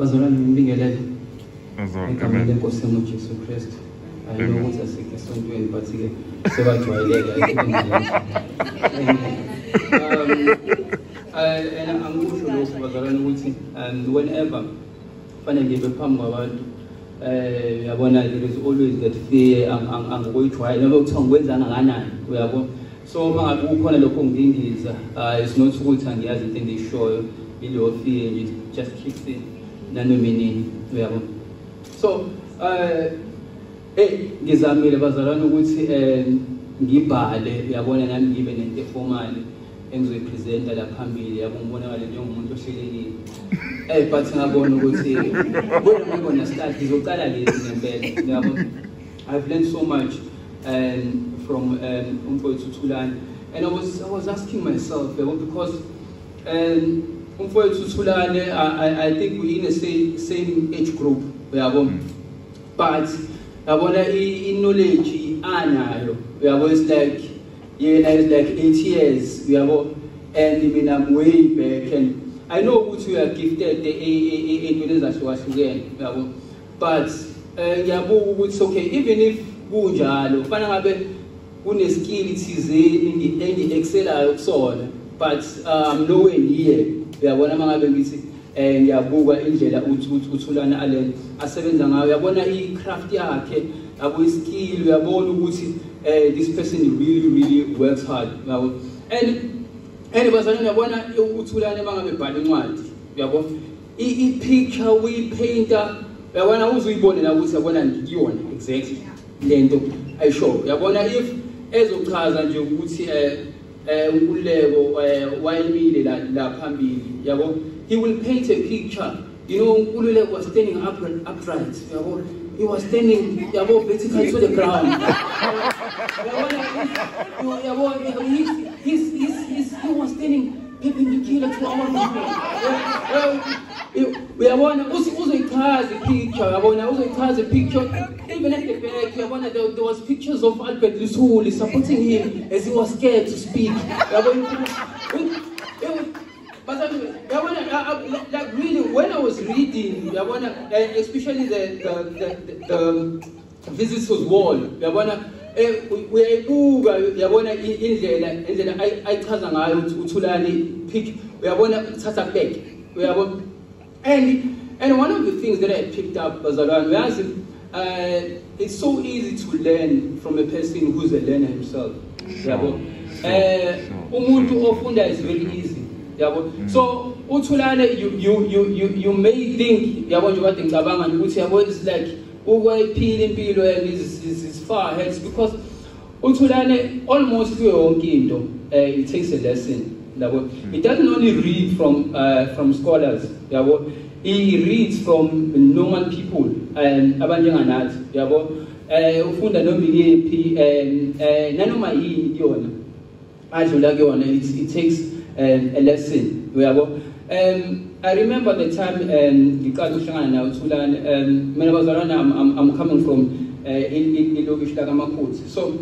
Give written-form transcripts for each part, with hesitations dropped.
bazalwane ngibingelele Amen. Lenkosi Jesu Kristu. I know ukuthi asikho esontweni but ke sebajwayeleka and angikusho lokho bazalwane ukuthi whenever fanele ngibe phambi kwabantu yabona there is always that fear angikuyijwayela noma kuthiwa ngikwenza kangakanani uyabona. So mangabe kukhona lokho ngidingiza it's not ukuthi angiyazi into engiyishoyo ilo fear it just kicks in nanoma inini uyabona. So ngizamile bazalwane ukuthi ngibhale uyabona nami ngibe nento formal engizoyipresenta la phambili yabo ngibonakala njengomuntu ohlelekile but ngabona ukuthi ngibona start ngizocala lezi ngempela ngiyabona. I've learned so much from umfowethu Thulani, and I was asking myself because umfowethu Thulani I think we in the same age group uyabona, but yabona knowledge anayo uyabo is like it's like 8 years uyabo, and mina I'm way back and I know ukuthi we are gifted into ezahlukahlukene uyabo, but ngiyabuka ukuthi okay even if kunjalo fana ngabe une skill thizeni engi-excelayo kusona but I'm nowhere near uyabona mangabe ngithi ngiyabuka indlela uThulani Allen asebenza ngayo uyabona i-craft yakhe yabo iskill uyabona ukuthi this person really works hard uyabo. And bazalwane uyabona uThulani mangabe bhala incwadi uyabo i-picture we-painter uyabona uzuyibone la ukuthi yabona ngiyona exactly lento ayisho uyabona. If ezochaza nje ukuthi Nkululeko wayemile la phambili yabo, he will paint a picture. You know, Nkululeko was standing upright yabo, he was standing yabo vertical to the ground yabo, he was standing perpendicular to our movement. Uyabona uzoyichaza picture uyabona uzoyichaza picture even at the back uyabona there was pictures of Albert Lusuli supporting him as he was scared to speak uyabona. But like really when I was reading uyabona especially the visitors wall uyabona uyayibuka uyabona indlela ayichaza ngayo uThulani pick uyabona thatha back uyabona. And one of the things that I picked up bazalwane, it's so easy to learn from a person who's a learner himself. Umuntu ofunda is very easy. So uThulani you may think it's like and is far ahead because uThulani almost it takes a lesson. He doesn't only read from scholars. He reads from normal people and abanjenganathi yabo. Ufunda nomiyephi nanoma yini kuyona adlula kuyona, it takes a lesson yabo. I remember the time ngiqala ukuhlangana naye uThulani, mina bazalwane I'm coming from ilokishi lakaMakhosi, so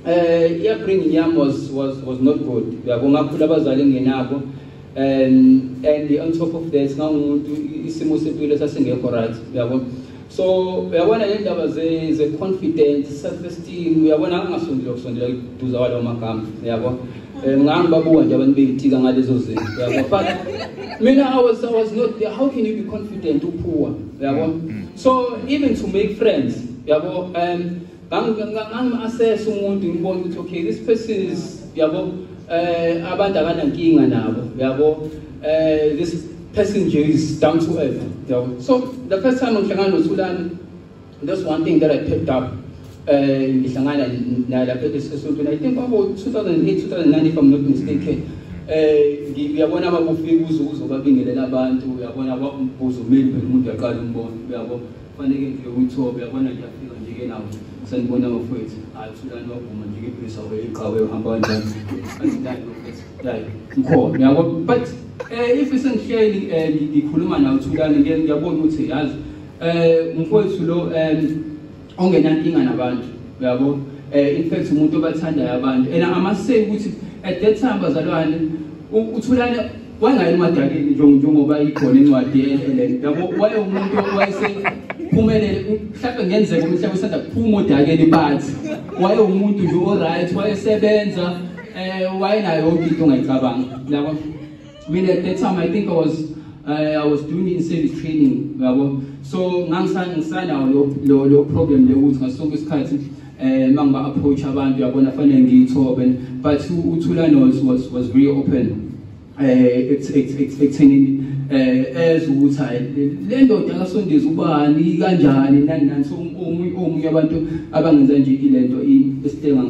upbringing yami was not good yabo, ngakhula abazali ngenabo. And on top of that, isimo sempilo sasingekho right uyabona. So uyabona le ndaba ze confidence, self-esteem uyabona angasondela ukusondela kuduza kwalo magama uyabona. Ngangibabuka nje abantu beyitika ngalezo zinto uyabona. But mina I was not there. How can you be confident poor uyabona? So even to make friends uyabo, ngangim-assess umuntu ngibona ukuthi okay this person is yabo abantu akanankinga nabo yabo, this person is down to earth yabo. So the first time ngihlangana noThulani, that's one thing that I picked up ngihlangana naye lapha esontweni, I think about 2008 2009 if I'm not mistaken. Ngiyabona abakufika uzobabingelela abantu uyabona abambuzo umeli phela umuntu yaqala umbona uyabo, fanele ngifike uyithobe uyabona ngiyafika nje ke nawo sanibona abafowethu Thulani wavuma nje iphisa weyiqhawe uhamba kanjani ngikho yabo. But if sengihleli ngikhuluma nawo Thulani ngiyabona ukuthi yazi umfowethu lo ongenankinga nabantu yabo, in fact umuntu obathandayo abantu, and I must say ukuthi at that time bazalwane uThulani wangayini emadakeni njengoba ikhona incwadi yabo wayemuntu wayesephumelele mhlawumbe ngenzeka umhlaba usanda kuphuma odakeni bathi wayemuntu nje alright wayesebenza wayenayo yonke into ongayicabanga yabo. I mean, at that time I think I was doing in-service training yabo, so ngangisana lo problem lewuthi ngasonke isikhathi mangiba-approach abantu yabona fanele ngiyithobe, but uThulani was very open ekutheni as ukuthi hayi le ndoda kaSondezi ubani kanjani nani, so omunye abantu abangenza nje ilento esitenga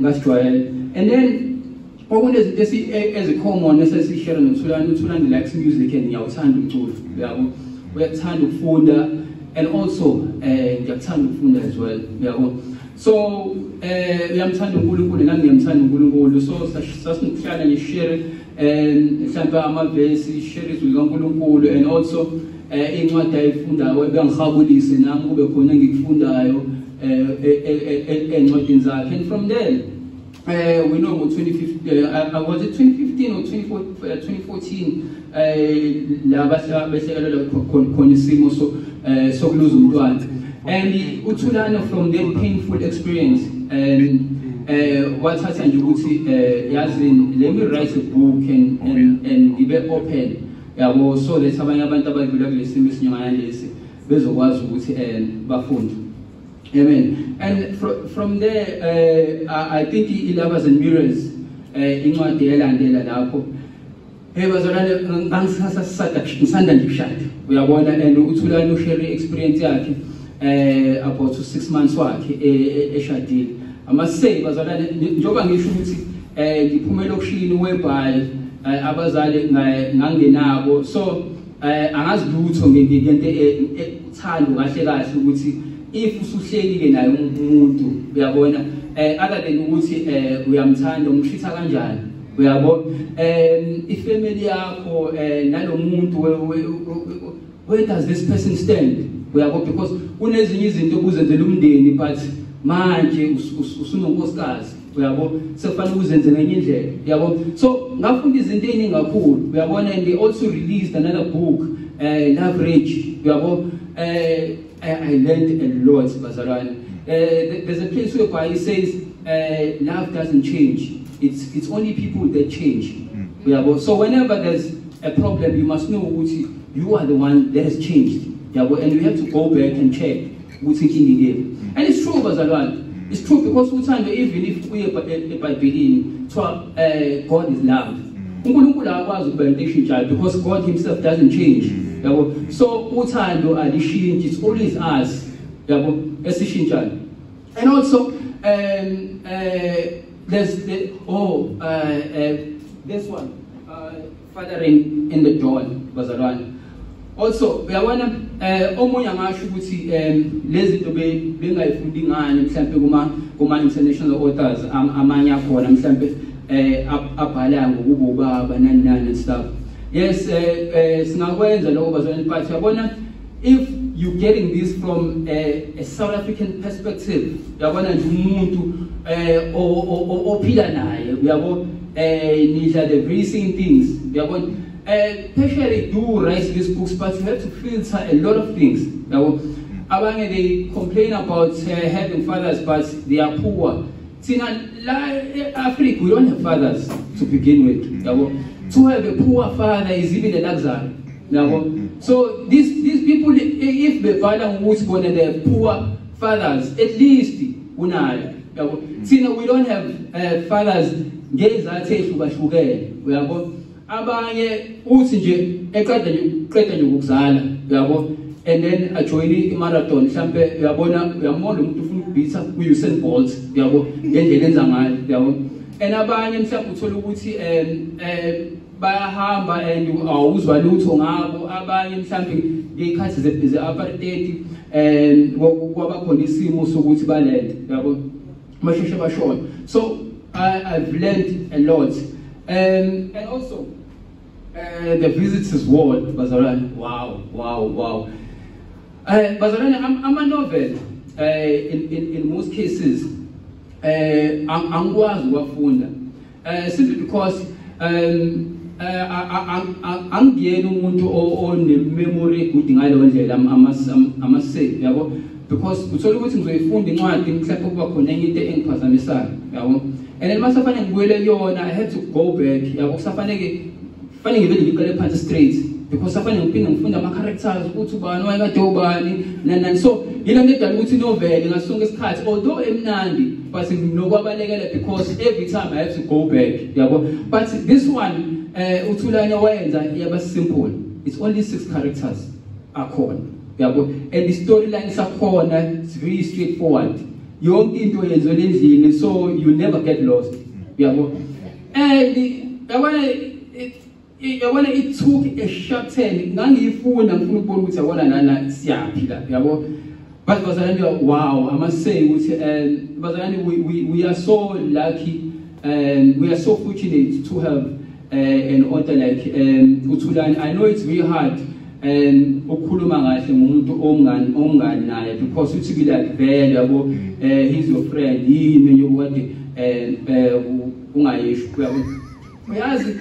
ngasijwayele. And then okunezinto ezicommon esesishare noThulani. uThulani likes music and ngiyawuthanda umculo yabo, uyakuthanda ukufunda and also ngiyakuthanda ukufunda as well yabo. So uyamthanda uNkulunkulu nami ngiyamthanda uNkulunkulu, so sasinokuhlala nje share mhlawumbe amavesi share izwi likaNkulunkulu and also incwadi ayifundayo ebengihawulise nami kube khona ngikufundayo encwadini zakhe. And from there we know about 2015 was it 2015 or 2014 la besekelelwa khona isimo sokuluza umntwana. And uThulani from that painful experience wathatha nje ukuthi yazi let me write a book and give it open yabo, so that abanye abantu abadlula kule simo esinyanga lesi bezokwazi ukuthi bafunde. Amen. And from there I think Lovers and Mirrors incwadi elandela lapho bazalwane ngisanda nje kushada uyabona, and uThulani ushare experience yakhe about 6 months wakhe eshadile. I must say bazalwane njoba ngisho ukuthi ngiphumela okushini whereby abazali ngangenabo, so angazi lutho ngento ethando kahle kahle ukuthi if usuhleli ke naye umuntu uyabona other than ukuthi uyamthanda umshitha kanjani uyabo, ifamily yakho nalomuntu where does this person stand uyabo, because kunezinye izinto okuzenzela umndeni but manje usunonkosikazi uyabo, sefanele uzenze ngenye indlela uyabo. So ngafunda izinto eziningi kakhulu uyabona, and they also released another book Love Rage uyabo. I learned a lot bazalwane. There's a place where he says love doesn't change, it's only people that change uyabo. So whenever there's a problem you must know ukuthi you are the one that has changed uyabo, and you have to go back and check ukuthi inkinga ingekho. And it's true bazalwane, it's true, because uthando even if uye eBhayibhelini kuthiwa God is love, uNkulunkulu akwazi ukuba into eshintshayo because God himself doesn't change yabo. So uthando alishintshi, it's always us yabo esishintshayo. And also there's this one fathering in the dawn bazalwane. Also uyabona omunye angasho ukuthi lezi zinto bengayifundi ngane mhlawumbe kuma international authors amanye akhona mhlawumbe abhala ngokuba ubaba nani and stuff. Yes, singakwenza lokho bazalwane, but uyabona if you getting this from a South African perspective uyabona nje umuntu ophila naye uyabo, nidla the very same things uyabona. Especially do write these books, but you have to filter a lot of things. Now, abanye they complain about having fathers, but they are poor. See, now, Africa, we don't have fathers to begin with. To have a poor father is even a luxury. So these people, if the father was born and they have poor fathers, at least unaya. See, now we don't have fathers. Abanye uthi nje eqeda nje ukuzala yabo, and then ajoyini imarathon mhlambe uyabona uyamona umuntu ufuna ukubitha uUsain Bolt yabo ngendlela enza ngayo yabo. And abanye mhlambe uthola ukuthi bayahamba and awuzwa lutho ngabo. Abanye mhlambe ngekhathi ze-apartheid kwabakhona isimo sokuthi balende yabo masheshe bashona. So I've learned a lot. And also the visitors world bazalwane, wow. Bazalwane, I'm a novel in most cases angikwazi ukuwafunda simply because angiyena umuntu one-memory good ngaleyo ndlela ama-say, yabo, because uthola ukuthi ngizoyifunda incwadi mhlawumbe kuba khona enye into engiphazamisayo, yabo, and then masafane ngibuyele yona, I had to go back, yabo, kufanele ngivele ngiqale phansi straight, because safane ngiphinde ngifunda ama-characters ukuthi ubani wayekade ubani nani. So yile nto edala ukuthi inoveli ngasonke isikhathi although emnandi but nginokubalekela because every time I have to go back, yabo. But this one uThulani wayenza yaba simple, it's only 6 characters akhona, yabo, and the storyline sakhona it's very straightforward, yonke into yenziwe endlini, so you never get lost, yabo. And yabona it took a sharp turn, ngangiyifuna ngifuna ukubona ukuthi yabona nana siyaphila, yabo. But bazalwane, wow, I must say bazalwane, we are so lucky and we are so fortunate to have an author like uThulani. I know it's very hard ukukhuluma kahle ngomuntu omngani naye, because uthi be like vele yabo, he's your friend, yini yokade ungayisho, yabo. Uyazi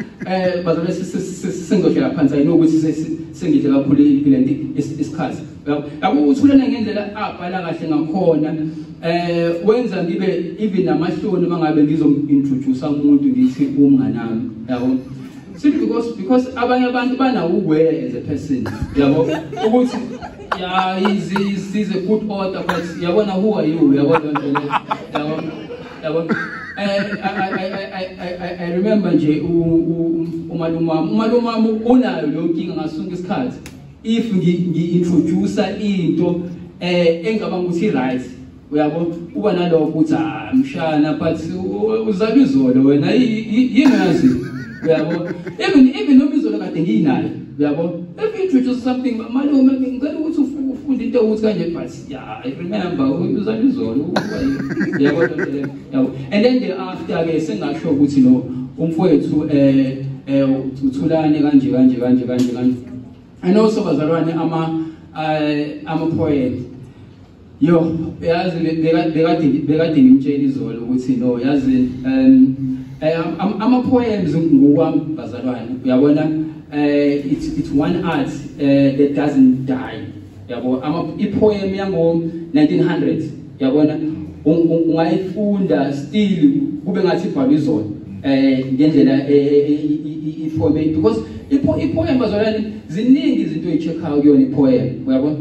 bazalwane singohlela phansi, I know ukuthi sengidle kakhulu ilento isikhathi, yabo. uThulani ngendlela abhala kahle ngakhona wenza ngibe even namahloni mangabe ngizomintroduce umuntu ngithi umngani nami, yabo. Simply because abanye abantu banawo uware as a person, yabo, ukuthi yeah, he's a good author, but yabona who are you, yabo, yabo. I remember nje umalumami unayo lo nkinga ngasonke isikhathi, if ngi-introduce into engaba ukuthi right, uyabo, uba nalokho ukuthi mshana but uzaba izolo wena yingazi, uyabo, even noma izolo kade ngiyinayo, uyabo, if you introduce something malume ngicela ukuthi ufunde into ukuthi kanje, but yeah, I remember uzaba izolo, yabo, yabo. And then thereafter ke sengasho ukuthi no umfowethu uThulani kanje. And also bazalwane ama-poem, yo, yazi bekade ngimtshela izolo ukuthi no, yazi ama-poems ngokwami bazalwane, uyabona, it's one art that doesn't die, yabo. I-poem yango 1900, yabona, ungayifunda still kube ngathi ibhalwe izolo ngendlela i-format, because i-poem bazalwane ziningi izinto oyi-check-ayo kuyona i-poem, uyabo.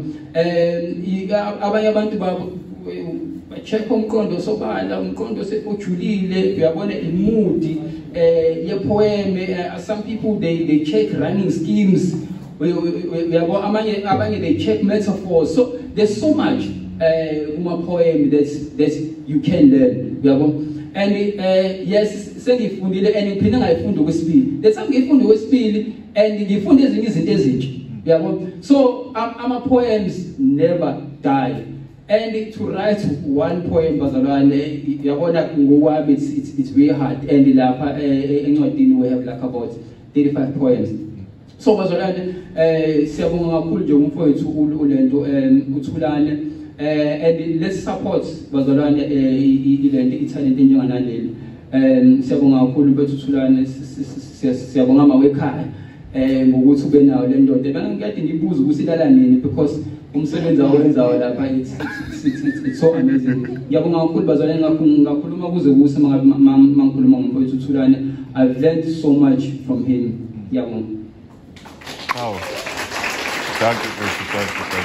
Abanye abantu ba-check umqondo sobala, umqondo ojulile, uyabona, imudi ye-poem. Some people they check running schemes, uyabo, abanye they check metaphors. So there's so much uma-poem that you can learn, uyabo. And yes, sengifundile and ngiphinde ngayifunda okwesibili, that's how ngiyifunda okwesibili and ngifunda ezinye izinto ezintsha, yabo. So ama-poems never die, and to write one poem bazalwane, yabona ngokwami it's very hard, and lapha encwadini we have like about 35 poems. So bazalwane siyabonga kakhulu nje umfowethu ulento uThulani, and let's support bazalwane ilento italent enjenganaleli. Siyabonga kakhulu bethu uThulani, siyabonga mawekhaya ngokuthi ube nayo le ndoda. Bana ngikade ngibuza ukuthi ilala nini, because umsebenzi awenzayo lapha it's so amazing. Ngiyabonga kakhulu bazalwane, ngakhuluma kuze kuse mangikhuluma ngomfowethu uThulani. I've learned so much from him. Ngiyabonga. Wow. Thank you.